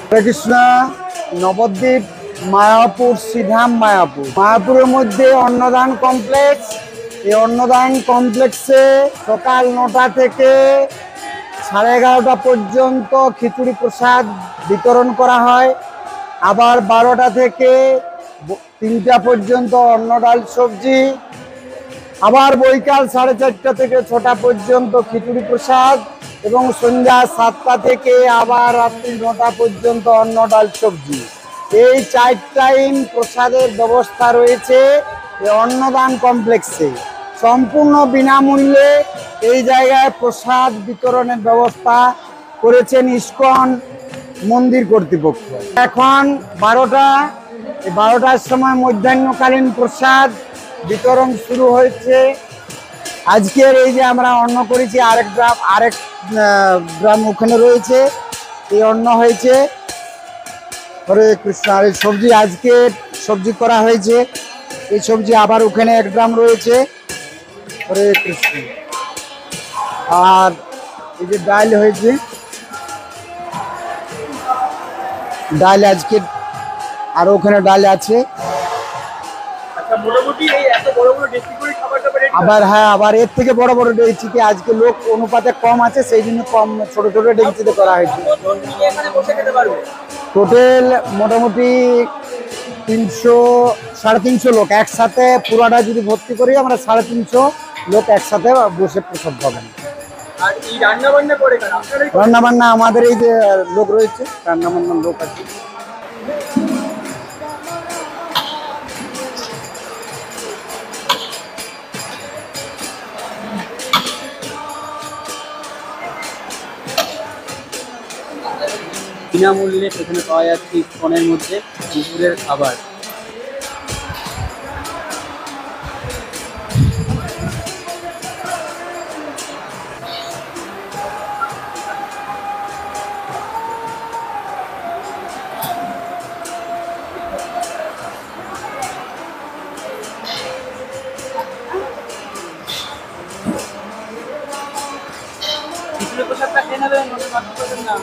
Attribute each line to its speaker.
Speaker 1: হরে কৃষ্ণ। নবদ্বীপ, মায়াপুর, শ্রীধাম মায়াপুর। মায়াপুরের মধ্যে অন্নদান কমপ্লেক্স। এই অন্নদান কমপ্লেক্সে সকাল 9টা থেকে 11:30 পর্যন্ত খিচুড়ি প্রসাদ বিতরণ করা হয়। আবার 12টা থেকে 3টা পর্যন্ত অন্ন ডাল সবজি। আবার বৈকাল 4:30 থেকে 6টা পর্যন্ত খিচুড়ি প্রসাদ এবং সন্ধ্যা 7টা থেকে আবার রাত্রি 9টা পর্যন্ত অন্ন ডাল সবজি। এই 4 টাইম প্রসাদের ব্যবস্থা রয়েছে এই অন্নদান কমপ্লেক্সে। সম্পূর্ণ বিনামূল্যে এই জায়গায় প্রসাদ বিতরণের ব্যবস্থা করেছেন ইস্কন মন্দির কর্তৃপক্ষ। এখন 12টার সময় মধ্যাহ্নকালীন প্রসাদ বিতরণ শুরু হয়েছে। আজকের এই যে আমরা অন্ন করেছি, আরেক গ্রাম ওখানে রয়েছে, এই অন্ন হয়েছে। হরে কৃষ্ণ। আর এই সবজি আজকে সবজি করা হয়েছে, এই সবজি আবার ওখানে 1 গ্রাম রয়েছে। হরে কৃষ্ণ। আর এই যে ডাল হয়েছে, ডাল আজকে আর ওখানে ডাল আছে। আবার হ্যাঁ, আবার এর থেকে বড় বড় ডেকচিতে আজকে লোক অনুপাতে কম আছে, সেই জন্য কম ছোট ছোট ডেকচিতে করা হয়েছে। টোটাল মোটামুটি 300-350 লোক একসাথে, পুরাটা যদি ভর্তি করি আমরা 350 লোক একসাথে বসে প্রসাদ পাবেন। রান্না বান্না আমাদের এই যে লোক রয়েছে, রান্না বান্নার লোক আছে।
Speaker 2: বিনামূল্যে সেখানে পাওয়া যাচ্ছে ইস্কনের মধ্যে দুপুরের খাবার। খিচুড়ি প্রসাদটা খেয়ে নেবেন, না